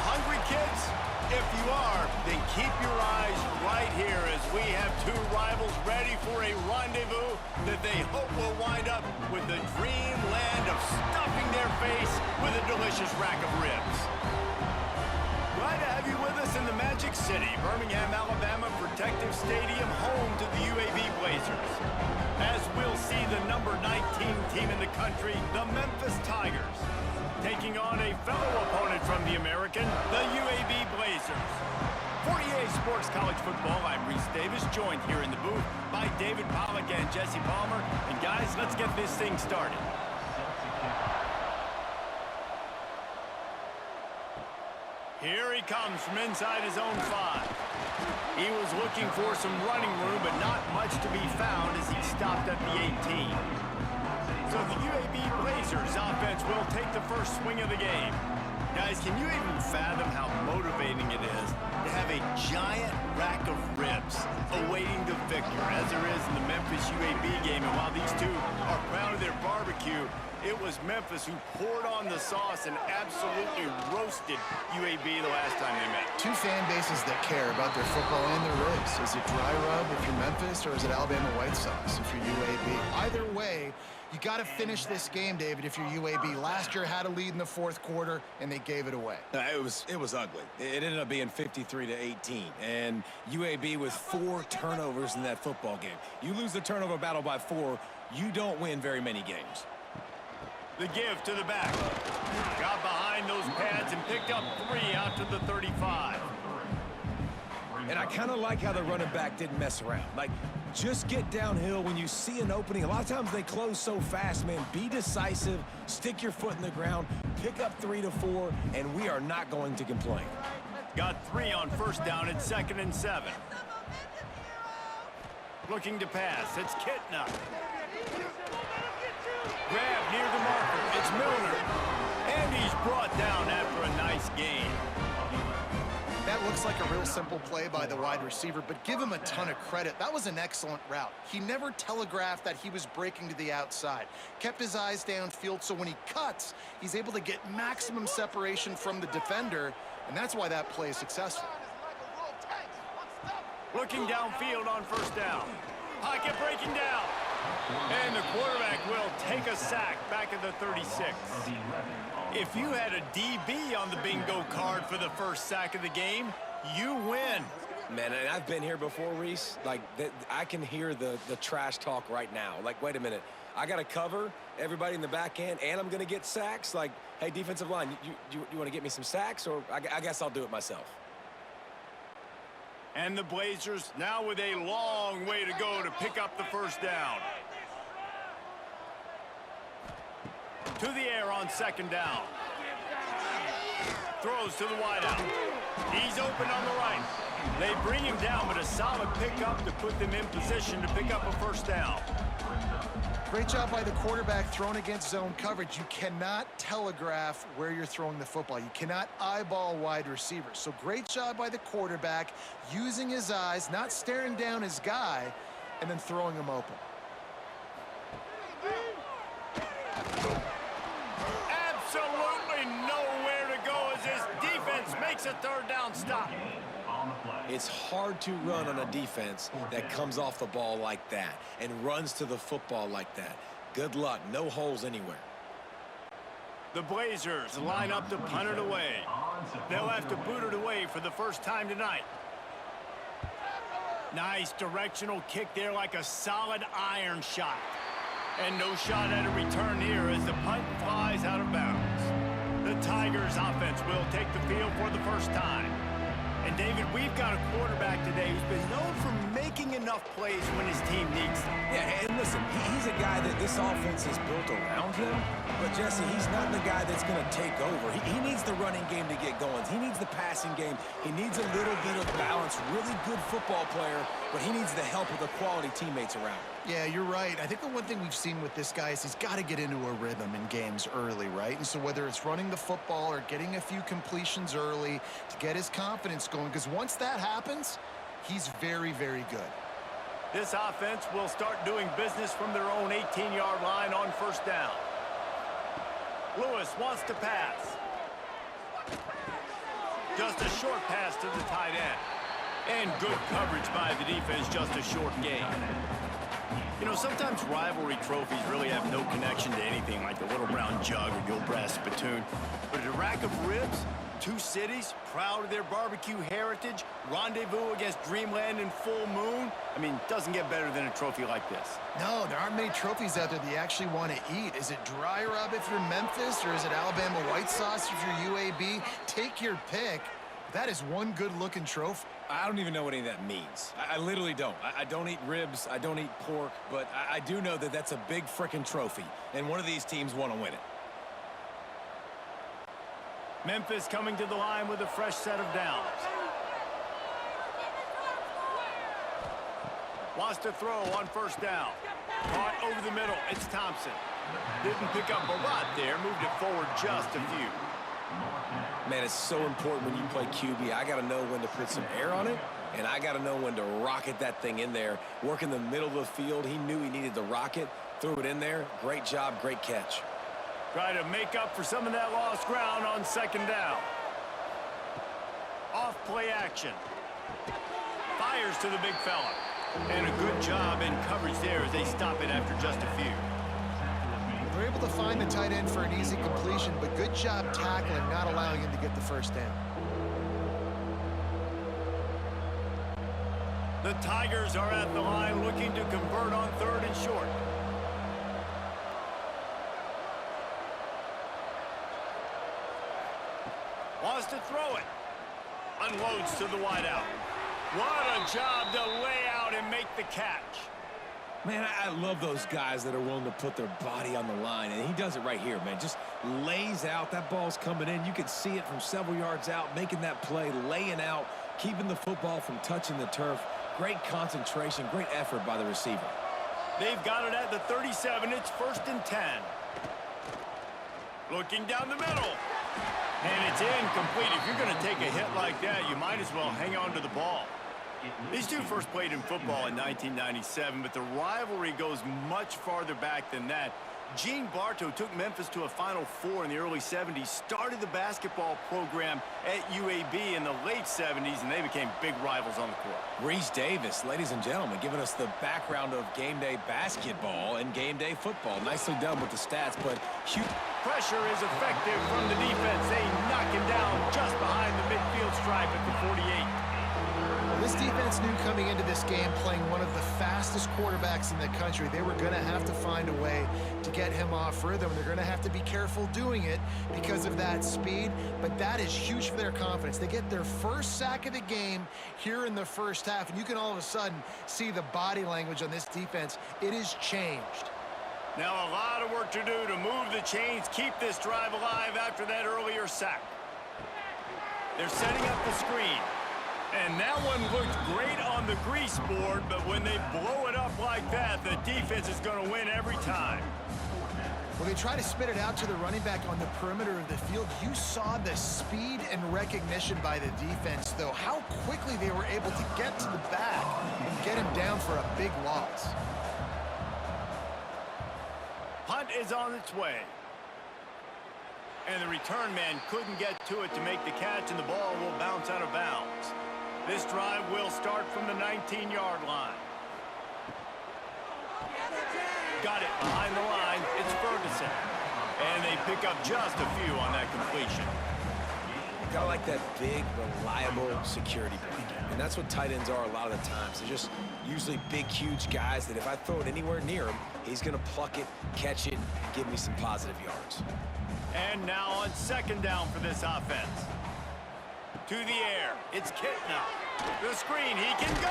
hungry, kids? If you are, then keep your eyes right here as we have two rivals ready for a rendezvous that they hope will wind up with the dream land of stuffing their face with a delicious rack of ribs. Glad to have you with us in the Magic City, Birmingham, Alabama Protective Stadium, home to the UAB Blazers. As we'll see the number 19 team in the country, the Memphis Tigers, taking on a fellow opponent from the American, the UAB Blazers. For EA Sports College Football, I'm Reese Davis, joined here in the booth by David Pollack and Jesse Palmer. And guys, let's get this thing started. Here he comes from inside his own 5. He was looking for some running room, but not much to be found as he stopped at the 18. So the UAB Blazers offense will take the first swing of the game. Guys, can you even fathom how motivating it is to have a giant rack of ribs awaiting the victor, as there is in the Memphis UAB game? And while these two are proud of their barbecue, it was Memphis who poured on the sauce and absolutely roasted UAB the last time they met. Two fan bases that care about their football and their ribs. Is it dry rub if you're Memphis, or is it Alabama White Sox if you're UAB? Either way, you got to finish this game, David, if you're UAB. Last year had a lead in the fourth quarter, and they gave it away. It was ugly. It ended up being 53-18, and UAB with 4 turnovers in that football game. You lose the turnover battle by 4, you don't win very many games. The give to the back. Got behind those pads and picked up 3 out to the 35. And I kind of like how the running back didn't mess around. Like, just get downhill when you see an opening. A lot of times they close so fast, man. Be decisive, stick your foot in the ground, pick up 3 to 4, and we are not going to complain. Got 3 on first down at 2nd and 7. Looking to pass. It's Kitna. Grab near the marker. It's Milner. And he's brought down after a nice gain. That looks like a real simple play by the wide receiver, but give him a ton of credit. That was an excellent route. He never telegraphed that he was breaking to the outside. Kept his eyes downfield, so when he cuts, he's able to get maximum separation from the defender, and that's why that play is successful. Looking downfield on first down. Pocket breaking down. And the quarterback will take a sack back at the 36. If you had a DB on the bingo card for the first sack of the game, you win. Man, and I've been here before, Reese. Like, I can hear the trash talk right now. Like, wait a minute. I got to cover everybody in the back end, and I'm going to get sacks? Like, hey, defensive line, you want to get me some sacks? Or I guess I'll do it myself. And the Blazers now with a long way to go to pick up the first down. To the air on 2nd down. Throws to the wideout. He's open on the right. They bring him down, but a solid pickup to put them in position to pick up a first down. Great job by the quarterback thrown against zone coverage. You cannot telegraph where you're throwing the football. You cannot eyeball wide receivers. So great job by the quarterback using his eyes, not staring down his guy, and then throwing him open. Absolutely nowhere to go as his defense makes a 3rd down stop. It's hard to run on a defense that comes off the ball like that and runs to the football like that. Good luck. No holes anywhere. The Blazers line up to punt it away. They'll have to boot it away for the first time tonight. Nice directional kick there, like a solid iron shot. And no shot at a return here as the punt flies out of bounds. The Tigers offense will take the field for the first time. And, David, we've got a quarterback today who's been known for making enough plays when his team needs them. Yeah, and listen, he's a guy that this offense is built around him. But, Jesse, he's not the guy that's going to take over. He needs the running game to get going. He needs the passing game. He needs a little bit of balance. Really good football player, but he needs the help of the quality teammates around him. Yeah, you're right. I think the one thing we've seen with this guy is he's got to get into a rhythm in games early, right? And so whether it's running the football or getting a few completions early to get his confidence going, because once that happens, he's very, very good. This offense will start doing business from their own 18-yard line on first down. Lewis wants to pass. Just a short pass to the tight end. And good coverage by the defense, just a short gain. You know, sometimes rivalry trophies really have no connection to anything like the little brown jug or the old brass spittoon. But a rack of ribs, two cities, proud of their barbecue heritage, rendezvous against Dreamland and Full Moon. I mean, doesn't get better than a trophy like this. No, there aren't many trophies out there that you actually want to eat. Is it dry rub if you're Memphis, or is it Alabama white sauce if you're UAB? Take your pick. That is one good-looking trophy. I don't even know what any of that means. I literally don't. I don't eat ribs. I don't eat pork. But I do know that that's a big frickin' trophy, and one of these teams want to win it. Memphis coming to the line with a fresh set of downs. Wants to throw on first down. Caught over the middle. It's Thompson. Didn't pick up a lot there. Moved it forward just a few. Man, it's so important when you play QB. I got to know when to put some air on it, and I got to know when to rocket that thing in there. Work in the middle of the field. He knew he needed the rocket. Threw it in there. Great job, great catch. Try to make up for some of that lost ground on second down. Off play action. Fires to the big fella. And a good job in coverage there as they stop it after just a few. They're able to find the tight end for an easy completion, but good job tackling, not allowing him to get the first down. The Tigers are at the line looking to convert on third and short. Wants to throw it. Unloads to the wideout. What a job to lay out and make the catch. Man, I love those guys that are willing to put their body on the line, and he does it right here, man. Just lays out. That ball's coming in. You can see it from several yards out, making that play, laying out, keeping the football from touching the turf. Great concentration, great effort by the receiver. They've got it at the 37. It's 1st and 10. Looking down the middle. And it's incomplete. If you're going to take a hit like that, you might as well hang on to the ball. These two first played in football in 1997, but the rivalry goes much farther back than that. Gene Bartow took Memphis to a Final Four in the early 70s, started the basketball program at UAB in the late 70s, and they became big rivals on the court. Reese Davis, ladies and gentlemen, giving us the background of game day basketball and game day football. Nicely done with the stats, but huge. Pressure is effective from the defense. They knock him down just behind the midfield stripe at the 48. This defense knew coming into this game, playing one of the fastest quarterbacks in the country, they were going to have to find a way to get him off rhythm. They're going to have to be careful doing it because of that speed, but that is huge for their confidence. They get their first sack of the game here in the first half, and you can all of a sudden see the body language on this defense. It is changed. Now a lot of work to do to move the chains, keep this drive alive after that earlier sack. They're setting up the screen. And that one looked great on the grease board, but when they blow it up like that, the defense is going to win every time. When they try to spit it out to the running back on the perimeter of the field, you saw the speed and recognition by the defense, though, how quickly they were able to get to the back and get him down for a big loss. Punt is on its way. And the return man couldn't get to it to make the catch, and the ball will bounce out of bounds. This drive will start from the 19-yard line. Got it behind the line. It's Ferguson. And they pick up just a few on that completion. Got like that big, reliable security blanket. And that's what tight ends are a lot of the times. They're just usually big, huge guys that if I throw it anywhere near him, he's going to pluck it, catch it, and give me some positive yards. And now on second down for this offense. To the air. It's Kitna. The screen. He can go.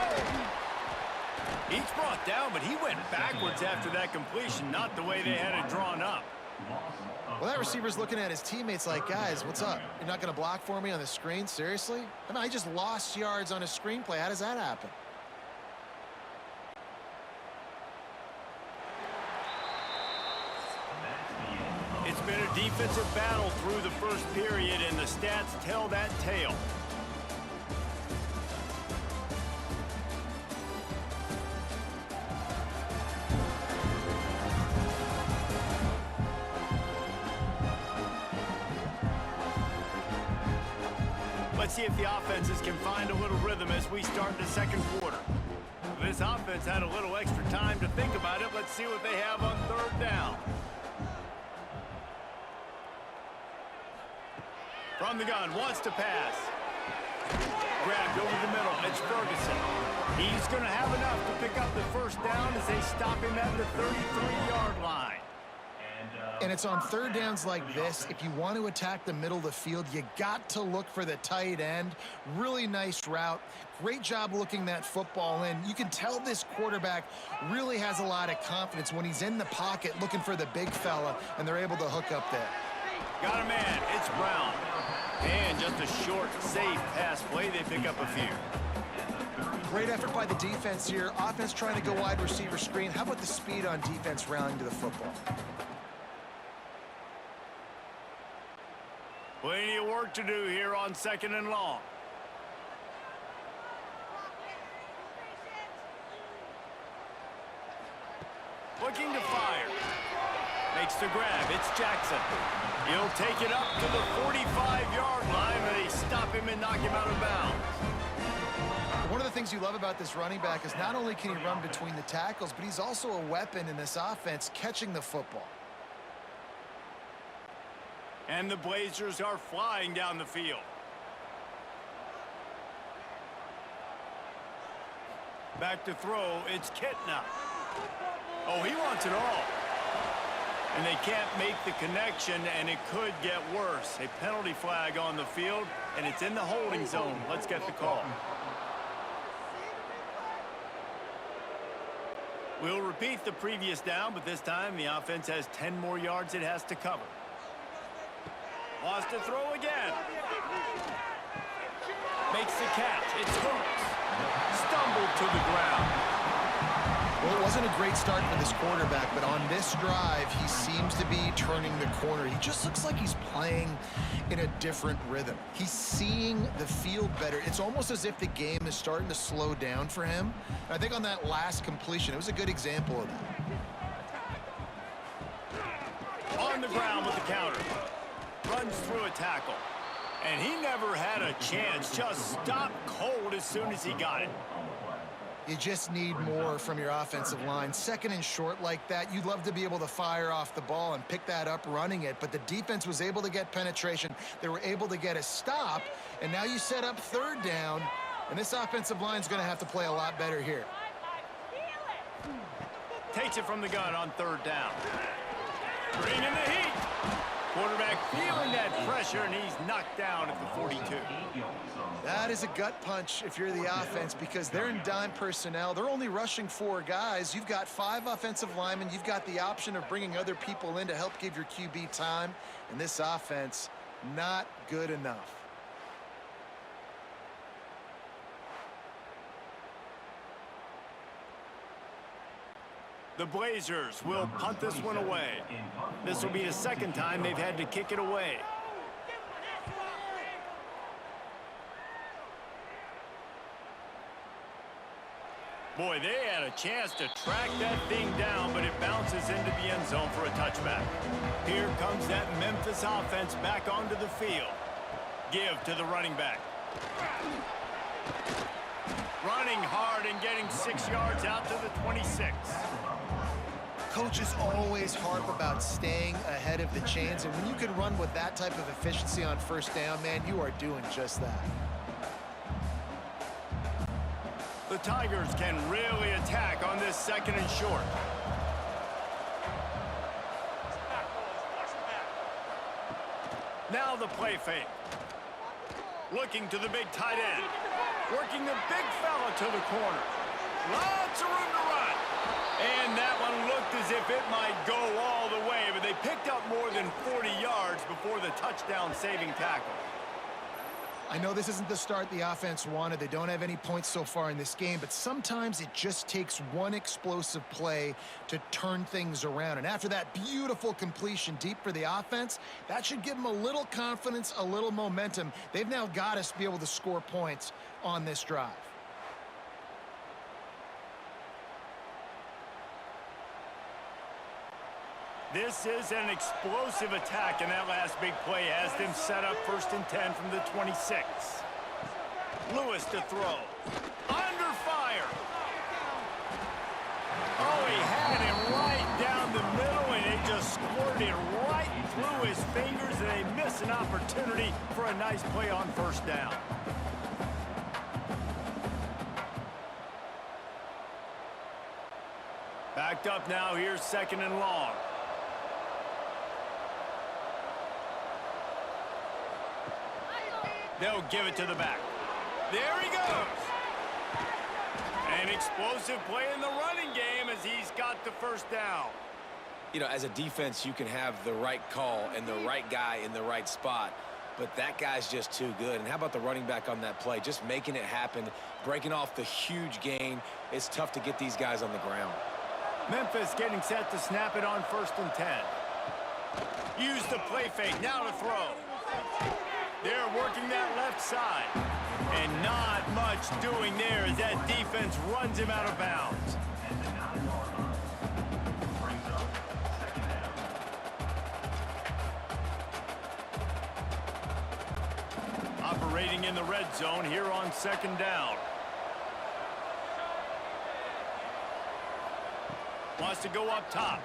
He's brought down, but he went backwards after that completion, not the way they had it drawn up. Well, that receiver's looking at his teammates like, guys, what's up? You're not going to block for me on the screen? Seriously? I mean, I just lost yards on a screenplay. How does that happen? It's been a defensive battle through the first period, and the stats tell that tale. Let's see if the offenses can find a little rhythm as we start the second quarter. This offense had a little extra time to think about it. Let's see what they have on third down. From the gun, wants to pass. Grabbed over the middle. It's Ferguson. He's going to have enough to pick up the first down as they stop him at the 33-yard line. And it's on third downs like this. If you want to attack the middle of the field, you got to look for the tight end. Really nice route. Great job looking that football in. You can tell this quarterback really has a lot of confidence when he's in the pocket looking for the big fella, and they're able to hook up there. Got a man. It's Brown. And just a short, safe pass play. They pick up a few. Great effort by the defense here. Offense trying to go wide receiver screen. How about the speed on defense rallying to the football? Plenty of work to do here on second and long. Looking to fire. Makes the grab. It's Jackson. He'll take it up to the 45-yard line, and they stop him and knock him out of bounds. One of the things you love about this running back is not only can he run between the tackles, but he's also a weapon in this offense catching the football. And the Blazers are flying down the field. Back to throw, it's Kitna. Oh, he wants it all. And they can't make the connection, and it could get worse. A penalty flag on the field, and it's in the holding zone. Let's get the call. We'll repeat the previous down, but this time the offense has 10 more yards it has to cover. Wants to throw again. Makes the catch. It's Hooks. Stumbled to the ground. Well, it wasn't a great start for this quarterback, but on this drive, he seems to be turning the corner. He just looks like he's playing in a different rhythm. He's seeing the field better. It's almost as if the game is starting to slow down for him. And I think on that last completion, it was a good example of that. On the ground with the counter. Runs through a tackle. And he never had a chance. Just stopped cold as soon as he got it. You just need more from your offensive line. Second and short like that, you'd love to be able to fire off the ball and pick that up running it, but the defense was able to get penetration. They were able to get a stop, and now you set up third down, and this offensive line is going to have to play a lot better here. Takes it from the gun on third down. Bringing the heat. Quarterback feeling that pressure, and he's knocked down at the 42. That is a gut punch if you're the offense, because they're in dime personnel. They're only rushing 4 guys. You've got 5 offensive linemen. You've got the option of bringing other people in to help give your QB time. And this offense, not good enough. The Blazers will punt this one away. This will be the second time they've had to kick it away. Boy, they had a chance to track that thing down, but it bounces into the end zone for a touchback. Here comes that Memphis offense back onto the field. Give to the running back. Running hard and getting 6 yards out to the 26. Coaches always harp about staying ahead of the chains, and when you can run with that type of efficiency on first down, man, you are doing just that. The Tigers can really attack on this second and short. Now the play fake. Looking to the big tight end. Working the big fella to the corner. Lots of room to run. And that one looked as if it might go all the way, but they picked up more than 40 yards before the touchdown-saving tackle. I know this isn't the start the offense wanted. They don't have any points so far in this game, but sometimes it just takes one explosive play to turn things around. And after that beautiful completion deep for the offense, that should give them a little confidence, a little momentum. They've now got us to be able to score points on this drive. This is an explosive attack, and that last big play has them set up 1st and 10 from the 26. Lewis to throw. Under fire. Oh, he had him right down the middle, and it just squirted right through his fingers, and they miss an opportunity for a nice play on first down. Backed up now. Here's 2nd and long. They'll give it to the back. There he goes. An explosive play in the running game as he's got the first down. You know, as a defense, you can have the right call and the right guy in the right spot, but that guy's just too good. And how about the running back on that play? Just making it happen, breaking off the huge gain. It's tough to get these guys on the ground. Memphis getting set to snap it on 1st and 10. Use the play fake. Now to throw. They're working that left side. And not much doing there as that defense runs him out of bounds. Operating in the red zone here on 2nd down. Wants to go up top.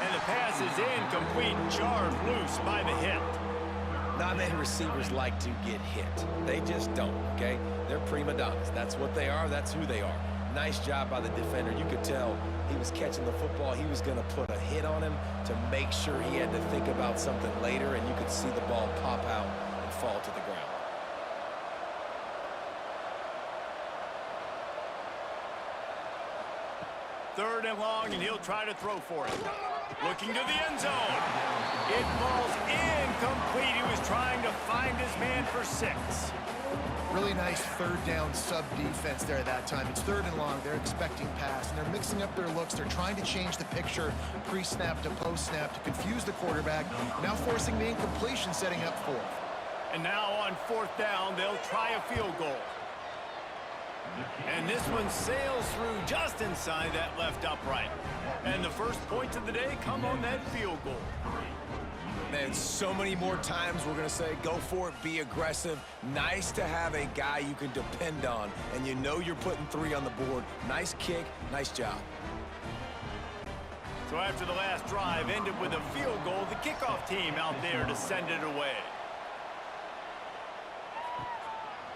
And the pass is incomplete, jarred loose by the hit. Not many receivers like to get hit. They just don't, okay? They're prima donnas. That's what they are. That's who they are. Nice job by the defender. You could tell he was catching the football. He was going to put a hit on him to make sure he had to think about something later, and you could see the ball pop out and fall to the ground. Third and long, and he'll try to throw for it. Looking to the end zone. It falls incomplete. He was trying to find his man for 6. Really nice 3rd down sub-defense there that time. It's 3rd and long. They're expecting pass, and they're mixing up their looks. They're trying to change the picture pre-snap to post-snap to confuse the quarterback, now forcing the incompletion, setting up 4th. And now on 4th down, they'll try a field goal. And this one sails through just inside that left upright. And the first points of the day come on that field goal. Man, so many more times we're going to say, go for it, be aggressive. Nice to have a guy you can depend on, and you know you're putting 3 on the board. Nice kick, nice job. So after the last drive ended with a field goal, the kickoff team out there to send it away.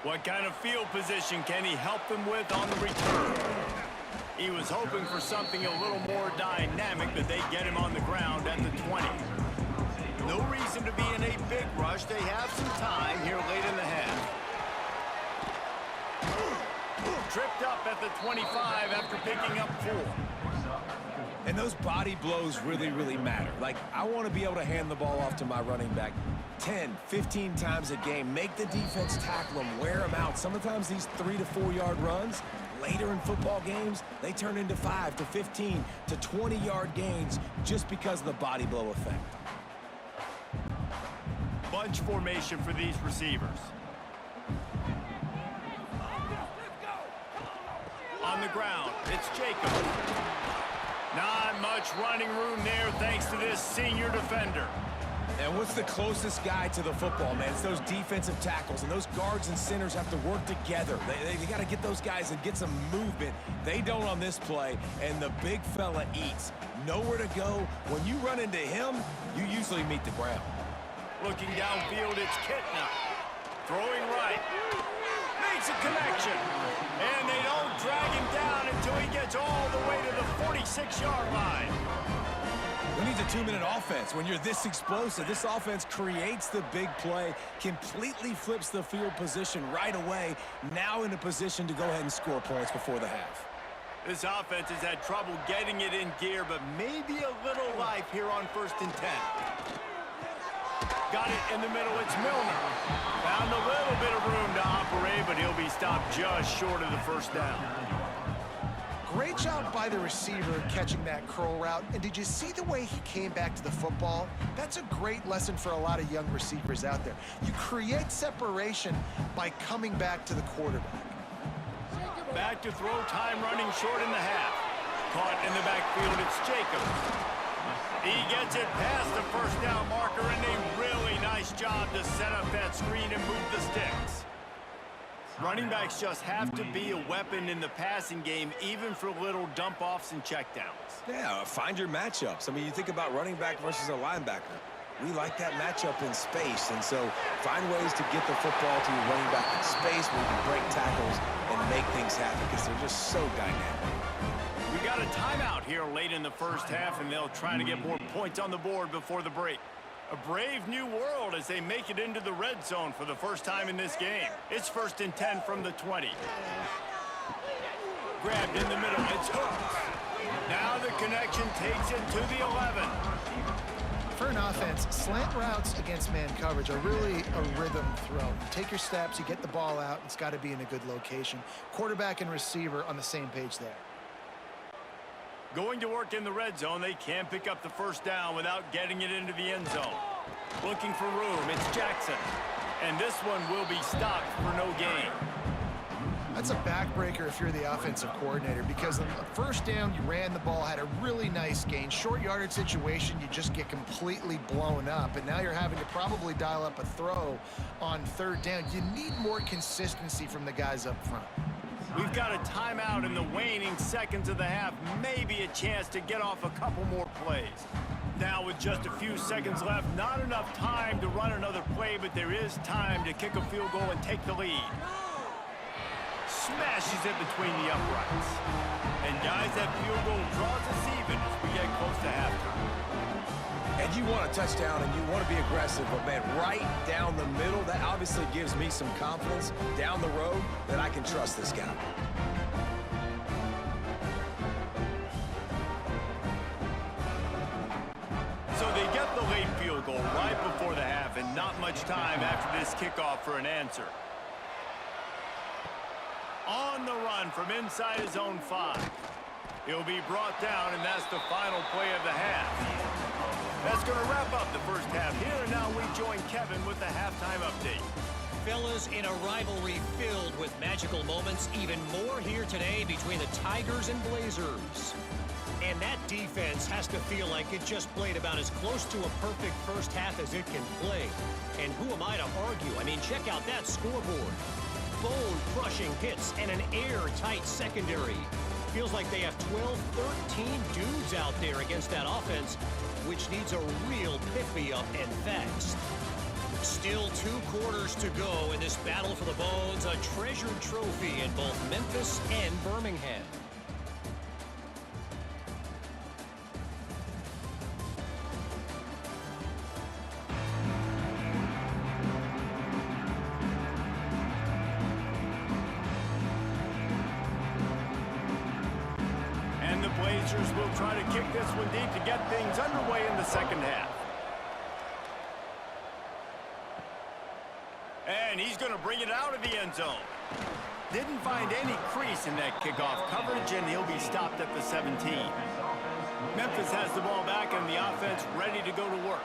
What kind of field position can he help them with on the return? He was hoping for something a little more dynamic, but they get him on the ground at the 20. No reason to be in a big rush. They have some time here late in the half. Tripped up at the 25 after picking up 4. And those body blows really, really matter. Like, I want to be able to hand the ball off to my running back 10, 15 times a game. Make the defense tackle them, wear them out. Sometimes these 3 to 4 yard runs, later in football games, they turn into 5 to 15 to 20 yard gains just because of the body blow effect. Bunch formation for these receivers. On the ground, it's Jacob. Not much running room there thanks to this senior defender. And what's the closest guy to the football, man? It's those defensive tackles, and those guards and centers have to work together. They got to get those guys and get some movement. They don't on this play, and the big fella eats. Nowhere to go. When you run into him, you usually meet the ground. Looking downfield, it's Kitna. Throwing right. Makes a connection. And they don't drag him down until he gets all the way to the 46-yard line. Who needs a 2-minute offense? When you're this explosive, this offense creates the big play, completely flips the field position right away, now in a position to go ahead and score points before the half. This offense has had trouble getting it in gear, but maybe a little life here on 1st and 10. Got it in the middle, it's Milner. Found a little bit of room to operate, but he'll be stopped just short of the first down. Great job by the receiver catching that curl route. And did you see the way he came back to the football? That's a great lesson for a lot of young receivers out there. You create separation by coming back to the quarterback. Back to throw, time running short in the half. Caught in the backfield, it's Jacobs. He gets it past the first down marker, and a really nice Nice job to set up that screen and move the sticks. Running backs just have to be a weapon in the passing game, even for little dump-offs and checkdowns. Yeah, find your matchups. I mean, you think about running back versus a linebacker. We like that matchup in space, and so find ways to get the football to your running back in space where you can break tackles and make things happen because they're just so dynamic. We got a timeout here late in the first half, and they'll try to get more points on the board before the break. A brave new world as they make it into the red zone for the first time in this game. It's 1st and 10 from the 20. Grabbed in the middle. It's hooked. Now the connection takes it to the 11. For an offense, slant routes against man coverage are really a rhythm throw. You take your steps, you get the ball out, it's got to be in a good location. Quarterback and receiver on the same page there. Going to work in the red zone, they can't pick up the first down without getting it into the end zone. Looking for room, it's Jackson. And this one will be stopped for no gain. That's a backbreaker if you're the offensive coordinator, because on the first down, you ran the ball, had a really nice gain. Short yardage situation, you just get completely blown up, and now you're having to probably dial up a throw on 3rd down. You need more consistency from the guys up front. We've got a timeout in the waning seconds of the half. Maybe a chance to get off a couple more plays. Now with just a few seconds left, not enough time to run another play, but there is time to kick a field goal and take the lead. Smashes it between the uprights. And guys, that field goal draws us even as we get close to halftime. And you want a touchdown and you want to be aggressive, but man, right down the middle, that obviously gives me some confidence down the road that I can trust this guy. So they get the late field goal right before the half, and not much time after this kickoff for an answer. On the run from inside his own 5. He'll be brought down, and that's the final play of the half. That's going to wrap up the first half here, and now we join Kevin with the halftime update. Fellas, in a rivalry filled with magical moments, even more here today between the Tigers and Blazers. And that defense has to feel like it just played about as close to a perfect first half as it can play. And who am I to argue? I mean, check out that scoreboard. Bone-crushing hits and an airtight secondary. Feels like they have 12, 13 dudes out there against that offense, which needs a real pick-me-up and fast. Still 2 quarters to go in this battle for the bones, a treasured trophy in both Memphis and Birmingham. And the Blazers will try to kick this one deep to get things underway in the second half. And he's going to bring it out of the end zone. Didn't find any crease in that kickoff coverage, and he'll be stopped at the 17. Memphis has the ball back, and the offense ready to go to work.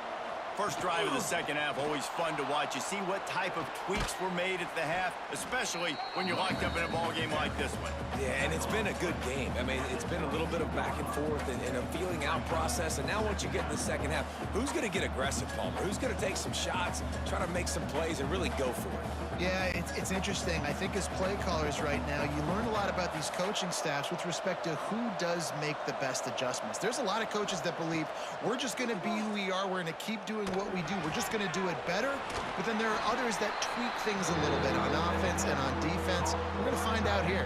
First drive of the second half, always fun to watch. You see what type of tweaks were made at the half, especially when you're locked up in a ball game like this one. Yeah, and it's been a good game. I mean, it's been a little bit of back and forth and a feeling out process. And now once you get in the second half, who's going to get aggressive, Palmer? Who's going to take some shots, try to make some plays, and really go for it? Yeah, it's interesting. I think as play callers right now, you learn a lot about these coaching staffs with respect to who does make the best adjustments. There's a lot of coaches that believe we're just going to be who we are. We're going to keep doing what we do. We're just going to do it better. But then there are others that tweak things a little bit on offense and on defense. We're going to find out here.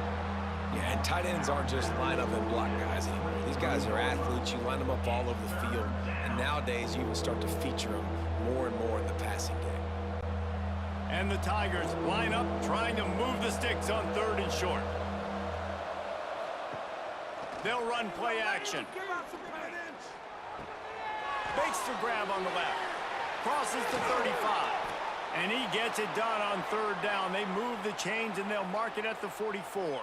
Yeah, and tight ends aren't just line up and block guys anymore. These guys are athletes. You line them up all over the field. And nowadays, you can start to feature them more and more in the passing game. And the Tigers line up, trying to move the sticks on 3rd and short. They'll run play action. Makes the grab on the left. Crosses to 35. And he gets it done on 3rd down. They move the chains, and they'll mark it at the 44.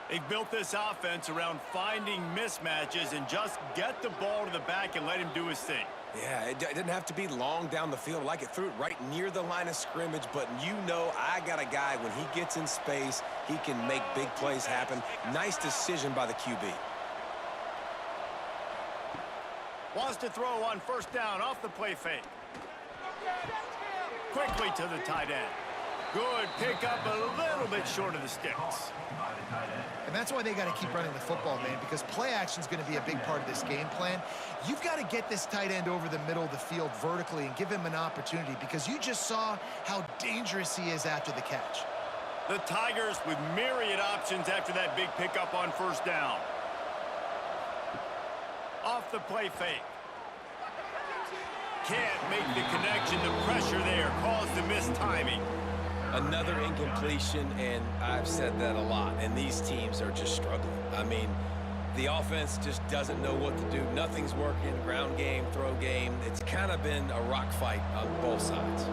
They've built this offense around finding mismatches and just get the ball to the back and let him do his thing. Yeah, it didn't have to be long down the field. Like it threw it right near the line of scrimmage, but you know I got a guy, when he gets in space, he can make big plays happen. Nice decision by the QB. Wants to throw on 1st down off the play fake. quickly to the tight end. Good pickup, a little bit short of the sticks. And that's why they got to keep running the football, man, because play action is going to be a big part of this game plan. You've got to get this tight end over the middle of the field vertically and give him an opportunity, because you just saw how dangerous he is after the catch. The Tigers with myriad options after that big pickup on first down. Off the play fake. Can't make the connection. The pressure there caused the missed timing. Another incompletion, and I've said that a lot, and these teams are just struggling. I mean, the offense just doesn't know what to do. Nothing's working. Ground game, throw game. It's kind of been a rock fight on both sides.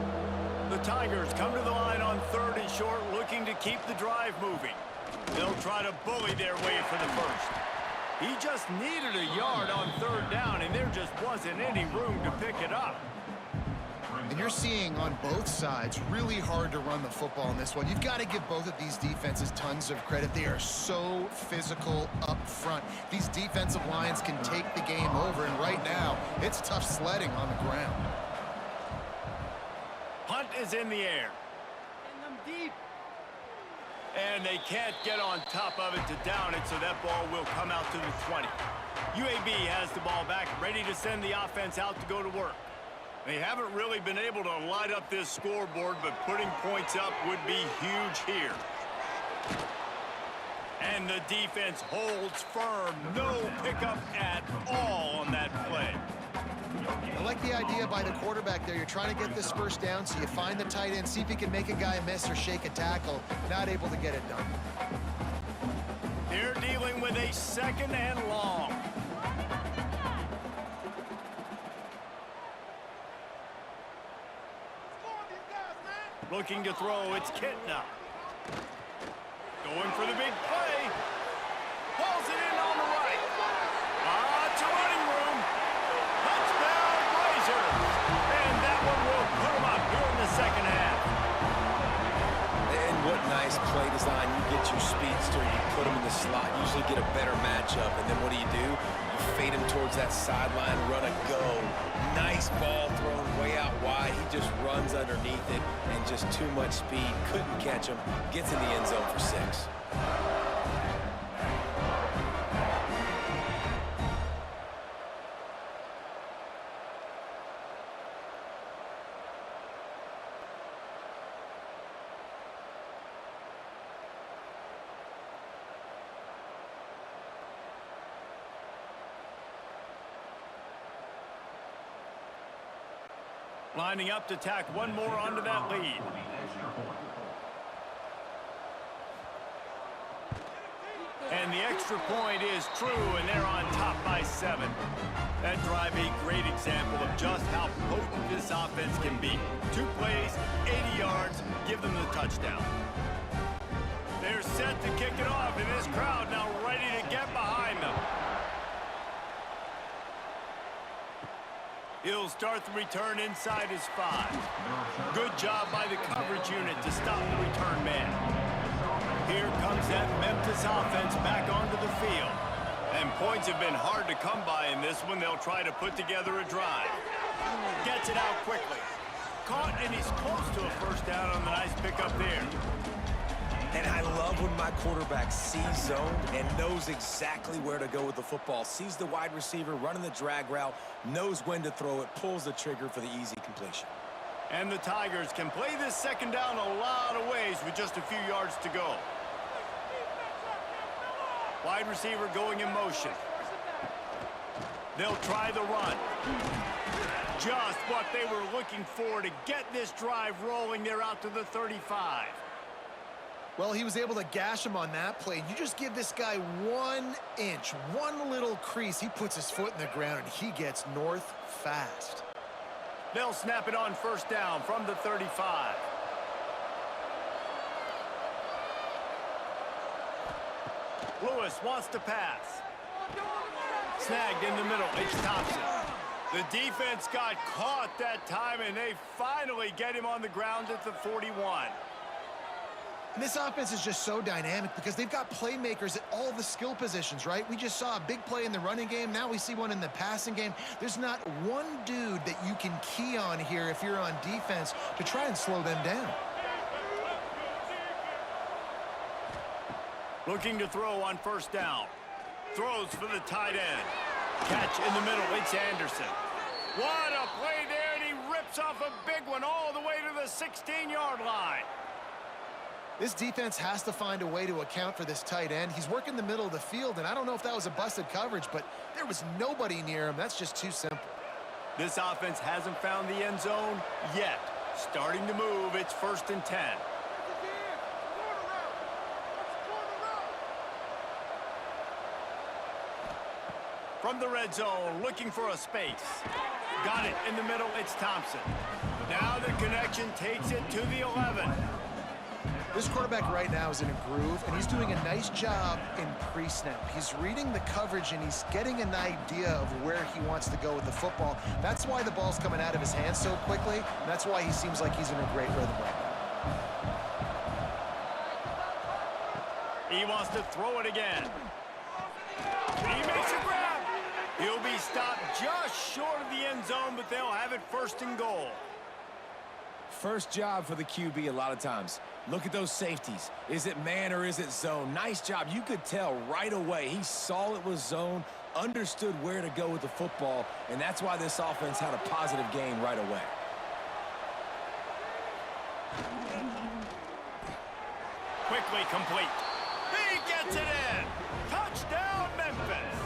The Tigers come to the line on 3rd and short, looking to keep the drive moving. They'll try to bully their way for the first. He just needed a yard on 3rd down, and there just wasn't any room to pick it up. And you're seeing on both sides really hard to run the football in this one. You've got to give both of these defenses tons of credit. They are so physical up front. These defensive lines can take the game over, and right now, it's tough sledding on the ground. Punt is in the air. Deep. And they can't get on top of it to down it, so that ball will come out to the 20. UAB has the ball back, ready to send the offense out to go to work. They haven't really been able to light up this scoreboard, but putting points up would be huge here. And the defense holds firm. No pickup at all on that play. I like the idea by the quarterback there. You're trying to get this first down, so you find the tight end, see if he can make a guy miss or shake a tackle. Not able to get it done. They're dealing with a 2nd and long. Looking to throw, it's Kitna. Going for the big play. Pulls it in on the right. To running room. Touchdown, Blazers. And that one will put them up here in the 2nd half. And what nice play design. You get your speedster, you put him in the slot, usually get a better matchup, and then what do? You fade him towards that sideline, run a go. Nice ball thrown way out wide. He just runs underneath it, and just too much speed. Couldn't catch him. Gets in the end zone for 6. Lining up to tack one more onto that lead. And the extra point is true, and they're on top by 7. That drive a great example of just how potent this offense can be. 2 plays, 80 yards, give them the touchdown. They're set to kick it off, and this crowd now ready to get behind them. He'll start the return inside his 5. Good job by the coverage unit to stop the return man. Here comes that Memphis offense back onto the field. And points have been hard to come by in this one. They'll try to put together a drive. Gets it out quickly. Caught, and he's close to a first down on the nice pickup there. And I love when my quarterback sees zone and knows exactly where to go with the football. Sees the wide receiver running the drag route, knows when to throw it, pulls the trigger for the easy completion. And the Tigers can play this 2nd down a lot of ways with just a few yards to go. Wide receiver going in motion. They'll try the run. Just what they were looking for to get this drive rolling. They're out to the 35. Well, he was able to gash him on that play. You just give this guy 1 inch, one little crease. He puts his foot in the ground, and he gets north fast. They'll snap it on first down from the 35. Lewis wants to pass. Snagged in the middle. It's Thompson. The defense got caught that time, and they finally get him on the ground at the 41. And this offense is just so dynamic because they've got playmakers at all the skill positions, right? We just saw a big play in the running game. Now we see one in the passing game. There's not one dude that you can key on here if you're on defense to try and slow them down. Looking to throw on first down. Throws for the tight end. Catch in the middle. It's Anderson. What a play there, and he rips off a big one all the way to the 16-yard line. This defense has to find a way to account for this tight end. He's working the middle of the field, and I don't know if that was a busted coverage, but there was nobody near him. That's just too simple. This offense hasn't found the end zone yet. Starting to move. It's 1st and 10. From the red zone, looking for a space. Got it in the middle. It's Thompson. Now the connection takes it to the 11. This quarterback right now is in a groove, and he's doing a nice job in pre-snap. He's reading the coverage, and he's getting an idea of where he wants to go with the football. That's why the ball's coming out of his hands so quickly, and that's why he seems like he's in a great rhythm right now. He wants to throw it again. He makes a grab. He'll be stopped just short of the end zone, but they'll have it 1st and goal. First job for the QB a lot of times. Look at those safeties. Is it man or is it zone? Nice job. You could tell right away. He saw it was zone, understood where to go with the football, and that's why this offense had a positive gain right away. Quickly complete. He gets it in. Touchdown, Memphis.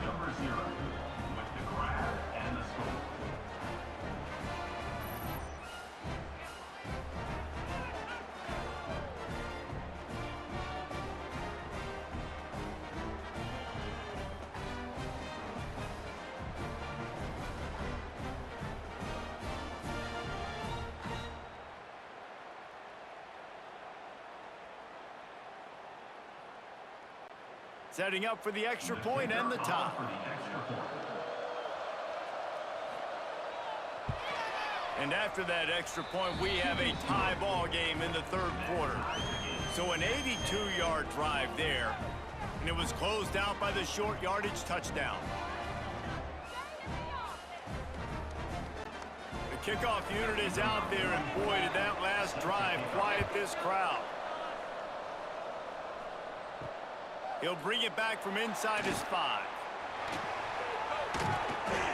Number 0 with the grab and the score. Setting up for the extra point and the tie. And after that extra point, we have a tie ball game in the 3rd quarter. So an 82-yard drive there, and it was closed out by the short yardage touchdown. The kickoff unit is out there, and boy, did that last drive quiet this crowd. He'll bring it back from inside his 5.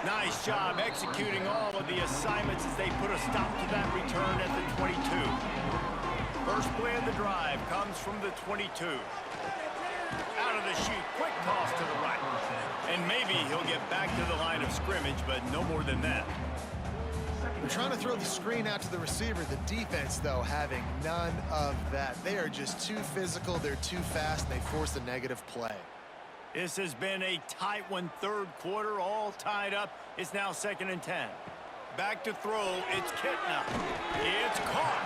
Nice job executing all of the assignments as they put a stop to that return at the 22. First play of the drive comes from the 22. Out of the chute, quick toss to the right. And maybe he'll get back to the line of scrimmage, but no more than that. They're trying to throw the screen out to the receiver. The defense, though, having none of that. They are just too physical. They're too fast, and they force a negative play. This has been a tight one, 3rd quarter, all tied up. It's now 2nd and 10. Back to throw. It's Kitna. It's caught.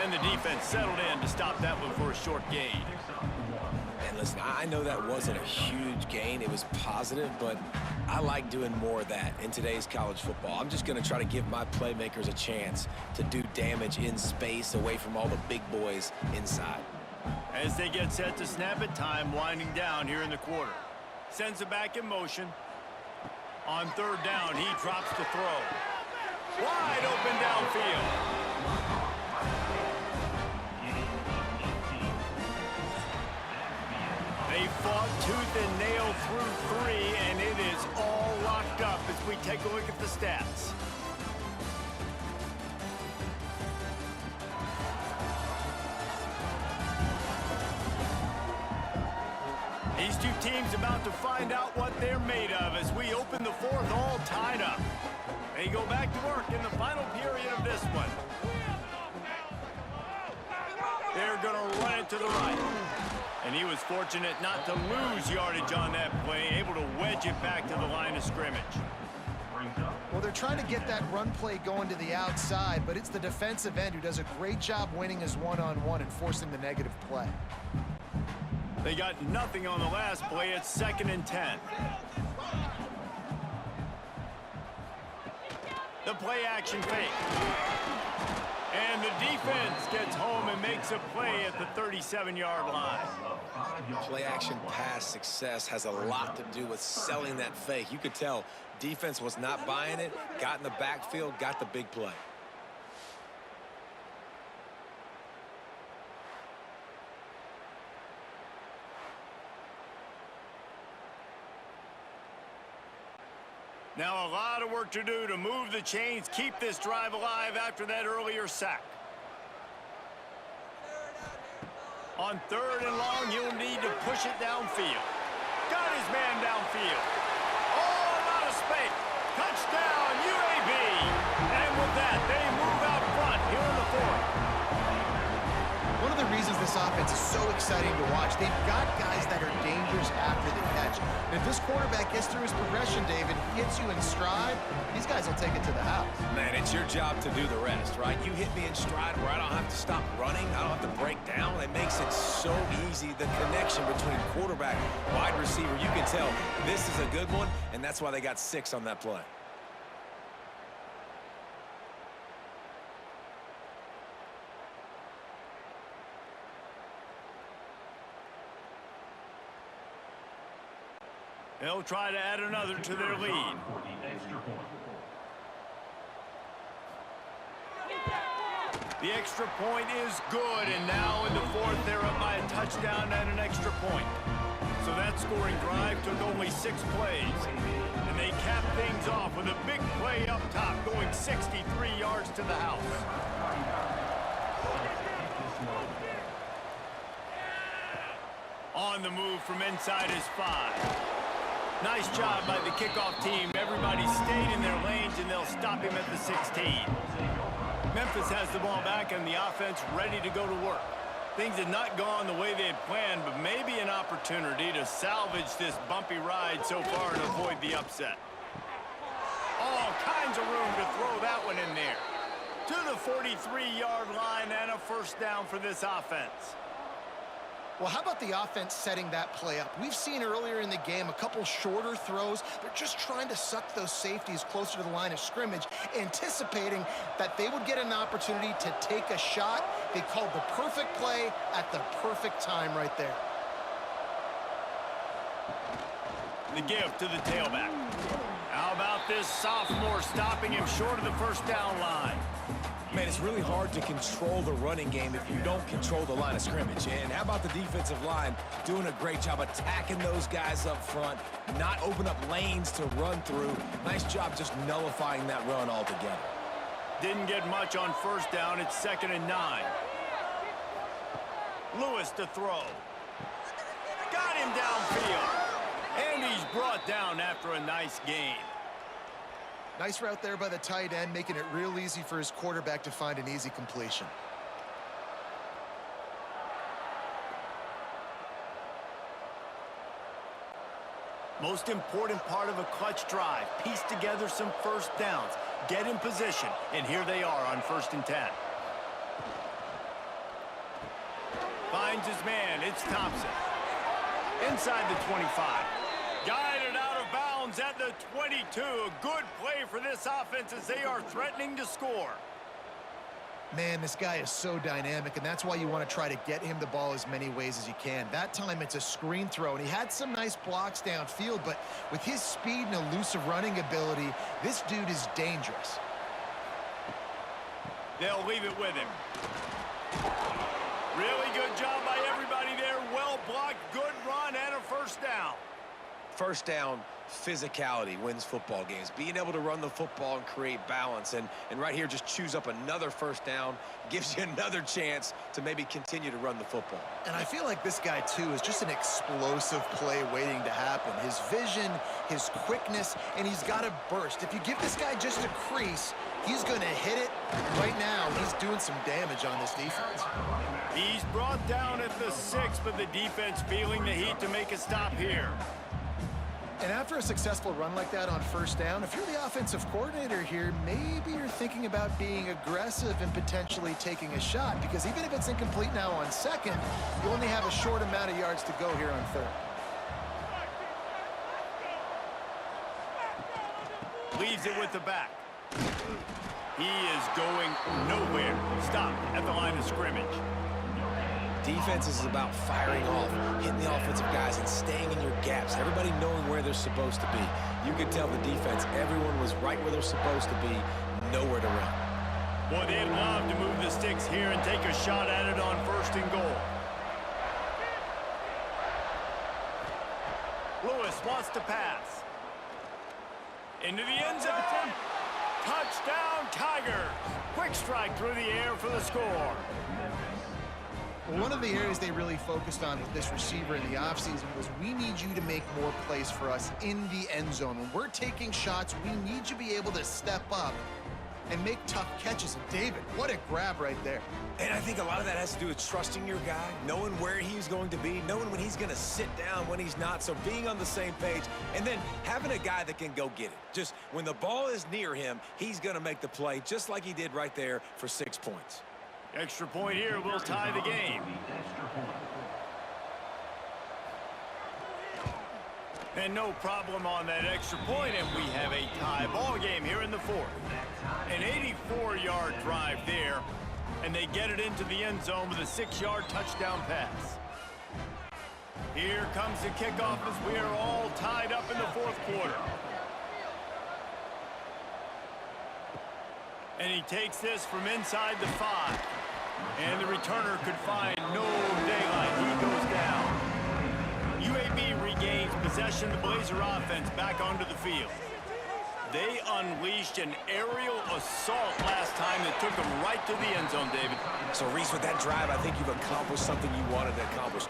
And the defense settled in to stop that one for a short gain. And listen, I know that wasn't a huge gain. It was positive, but I like doing more of that in today's college football. I'm just going to try to give my playmakers a chance to do damage in space away from all the big boys inside. As they get set to snap it, time winding down here in the quarter. Sends it back in motion. On 3rd down, he drops to throw. Wide open downfield. They fought tooth and nail through 3, and it is all locked up as we take a look at the stats. These two teams about to find out what they're made of as we open the 4th all tied up. They go back to work in the final period of this one. They're going to run it to the right. And he was fortunate not to lose yardage on that play, able to wedge it back to the line of scrimmage. Well, they're trying to get that run play going to the outside, but it's the defensive end who does a great job winning his one-on-one and forcing the negative play. They got nothing on the last play. It's 2nd and 10. The play action fake. And the defense gets home and a play at the 37-yard line. Play action pass success has a lot to do with selling that fake. You could tell defense was not buying it, got in the backfield, got the big play. Now a lot of work to do to move the chains, keep this drive alive after that earlier sack. On 3rd and long, he'll need to push it downfield. Got his man downfield. Oh, not a space. Touchdown, UAB. And with that, they move out front here in the 4th. One of the reasons this offense is so exciting to watch, they've got guys that are dangerous after the catch. And if this quarterback gets through his progression, David, hits you in stride, these guys will take it to the house. Man, it's your job to do the rest, right? You hit me in stride where I don't have to stop running. I don't have to break down. It makes it so easy. The connection between quarterback, wide receiver, you can tell this is a good one, and that's why they got 6 on that play. They'll try to add another to their lead. The extra point is good, and now in the 4th, they're up by a touchdown and an extra point. So that scoring drive took only 6 plays. And they cap things off with a big play up top, going 63 yards to the house. On the move from inside his 5. Nice job by the kickoff team. Everybody stayed in their lanes, and they'll stop him at the 16. Memphis has the ball back, and the offense ready to go to work. Things had not gone the way they had planned, but maybe an opportunity to salvage this bumpy ride so far and avoid the upset. All kinds of room to throw that one in there. To the 43-yard line and a 1st down for this offense. Well, how about the offense setting that play up? We've seen earlier in the game a couple shorter throws. They're just trying to suck those safeties closer to the line of scrimmage, anticipating that they would get an opportunity to take a shot. They called the perfect play at the perfect time right there. The give to the tailback. How about this sophomore stopping him short of the 1st down line? Man, it's really hard to control the running game if you don't control the line of scrimmage. And how about the defensive line doing a great job attacking those guys up front, not open up lanes to run through. Nice job just nullifying that run altogether. Didn't get much on 1st down. It's 2nd and 9. Lewis to throw. Got him downfield. And he's brought down after a nice gain. Nice route there by the tight end, making it real easy for his quarterback to find an easy completion. Most important part of a clutch drive, piece together some 1st downs, get in position, and here they are on 1st and 10. Finds his man, it's Thompson. Inside the 25. Guided out of bounds at the 22. A good play for this offense as they are threatening to score. Man, this guy is so dynamic, and that's why you want to try to get him the ball as many ways as you can. That time it's a screen throw, and he had some nice blocks downfield, but with his speed and elusive running ability, this dude is dangerous. They'll leave it with him. Really good job by everybody there. Well blocked, good run, and a 1st down. 1st down, physicality wins football games. Being able to run the football and create balance. And right here, just choose up another 1st down, gives you another chance to maybe continue to run the football. And I feel like this guy, too, is just an explosive play waiting to happen. His vision, his quickness, and he's got a burst. If you give this guy just a crease, he's going to hit it. Right now, he's doing some damage on this defense. He's brought down at the 6, but the defense feeling the heat to make a stop here. And after a successful run like that on 1st down, if you're the offensive coordinator here, maybe you're thinking about being aggressive and potentially taking a shot, because even if it's incomplete now on 2nd, you only have a short amount of yards to go here on 3rd. Leaves it with the back. He is going nowhere. Stopped at the line of scrimmage. Defense is about firing off, hitting the offensive guys, and staying in your gaps. Everybody knowing where they're supposed to be. You could tell the defense, everyone was right where they're supposed to be, nowhere to run. Boy, they'd love to move the sticks here and take a shot at it on 1st and goal. Lewis wants to pass. Into the end zone. Touchdown, Tigers. Quick strike through the air for the score. Well, one of the areas they really focused on with this receiver in the offseason was we need you to make more plays for us in the end zone. When we're taking shots, we need you to be able to step up and make tough catches. And David, what a grab right there. And I think a lot of that has to do with trusting your guy, knowing where he's going to be, knowing when he's going to sit down, when he's not, so being on the same page, and then having a guy that can go get it. Just when the ball is near him, he's going to make the play, just like he did right there for 6 points. Extra point here will tie the game. And no problem on that extra point, and we have a tie ball game here in the 4th. An 84-yard drive there, and they get it into the end zone with a 6-yard touchdown pass. Here comes the kickoff as we are all tied up in the 4th quarter. And he takes this from inside the 5. And the returner could find no daylight. He goes down. UAB regains possession of the Blazer offense back onto the field. They unleashed an aerial assault last time that took them right to the end zone, David. So, Reese, with that drive, I think you've accomplished something you wanted to accomplish.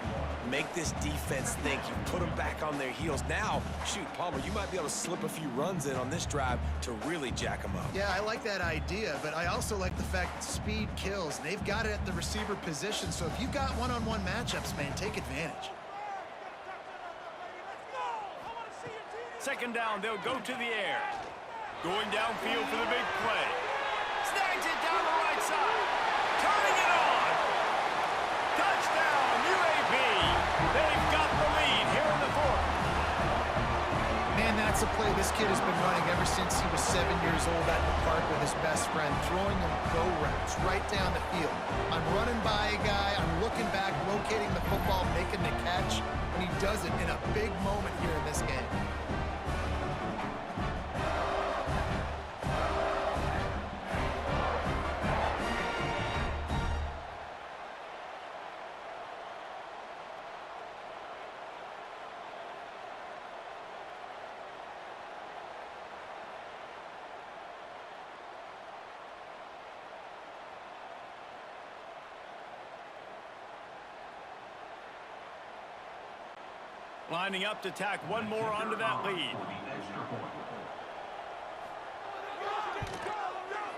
Make this defense think. You put them back on their heels. Now, shoot, Palmer, you might be able to slip a few runs in on this drive to really jack them up. Yeah, I like that idea, but I also like the fact that speed kills. And they've got it at the receiver position, so if you've got one-on-one matchups, man, take advantage. 2nd down, they'll go to the air. Going downfield for the big play. Snags it down the right side. Turning it on. Touchdown, UAB. They've got the lead here in the 4th. Man, that's a play this kid has been running ever since he was 7 years old at the park with his best friend, throwing him go routes right down the field. I'm running by a guy, I'm looking back, locating the football, making the catch, and he does it in a big moment here in this game. Lining up to tack one more onto that lead.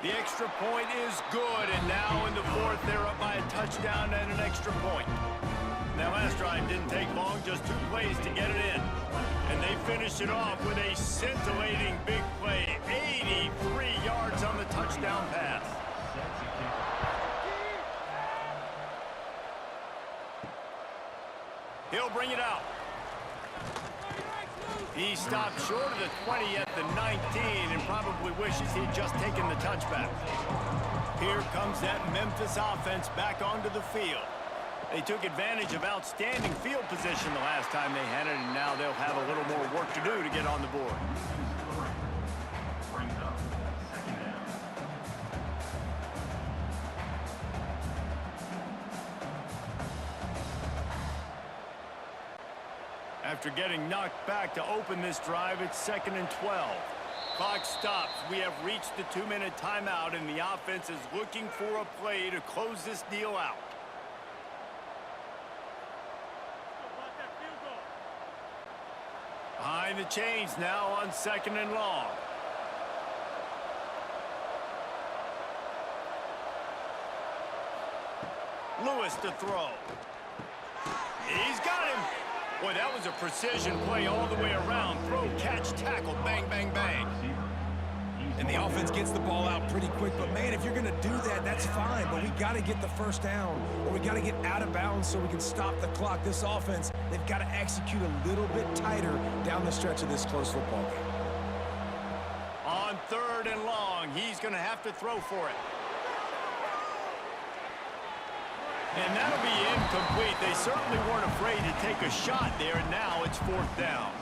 The extra point is good, and now in the 4th, they're up by a touchdown and an extra point. Now, last drive didn't take long, just 2 plays to get it in. And they finish it off with a scintillating big play, 83 yards on the touchdown pass. He'll bring it out. He stopped short of the 20 at the 19 and probably wishes he'd just taken the touchback. Here comes that Memphis offense back onto the field. They took advantage of outstanding field position the last time they had it, and now they'll have a little more work to do to get on the board. After getting knocked back to open this drive, it's 2nd and 12. Clock stops. We have reached the 2-minute timeout, and the offense is looking for a play to close this deal out. Behind the chains now on 2nd and long. Lewis to throw. He's got him. Boy, that was a precision play all the way around. Throw, catch, tackle, bang, bang, bang. And the offense gets the ball out pretty quick. But, man, if you're going to do that, that's fine. But we got to get the 1st down, or we got to get out of bounds so we can stop the clock. This offense, they've got to execute a little bit tighter down the stretch of this close football game. On 3rd and long, he's going to have to throw for it. And that'll be incomplete. They certainly weren't afraid to take a shot there, and now it's 4th down.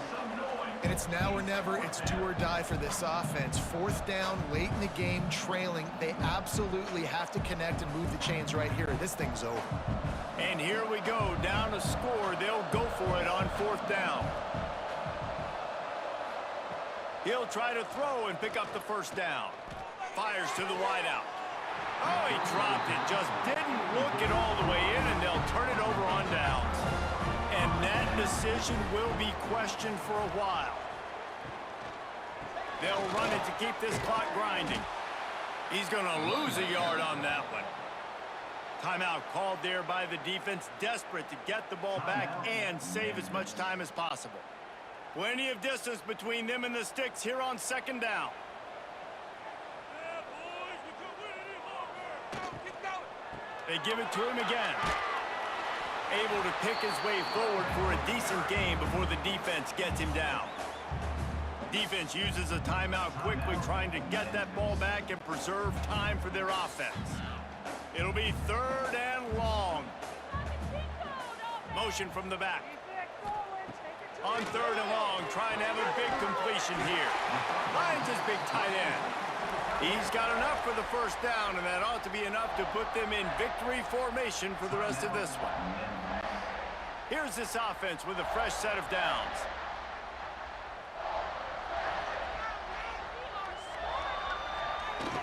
And it's now or never. It's do or die for this offense. 4th down, late in the game, trailing. They absolutely have to connect and move the chains right here. This thing's over. And here we go, down a score. They'll go for it on 4th down. He'll try to throw and pick up the 1st down. Fires to the wideout. Oh, he dropped it. Just didn't look it all the way in, and they'll turn it over on downs. And that decision will be questioned for a while. They'll run it to keep this clock grinding. He's going to lose a yard on that one. Timeout called there by the defense, desperate to get the ball back and save as much time as possible. Plenty of distance between them and the sticks here on 2nd down. They give it to him again. Able to pick his way forward for a decent game before the defense gets him down. Defense uses a timeout quickly, trying to get that ball back and preserve time for their offense. It'll be 3rd and long. Motion from the back. On 3rd and long, trying to have a big completion here. Finds his big tight end. He's got enough for the 1st down, and that ought to be enough to put them in victory formation for the rest of this one. Here's this offense with a fresh set of downs.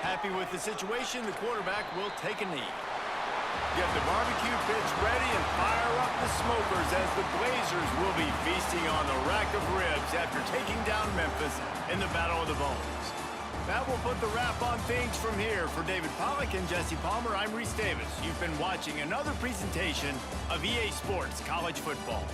Happy with the situation, the quarterback will take a knee. Get the barbecue pits ready and fire up the smokers as the Blazers will be feasting on the rack of ribs after taking down Memphis in the Battle of the Bones. That will put the wrap on things from here. For David Pollack and Jesse Palmer, I'm Reese Davis. You've been watching another presentation of EA Sports College Football.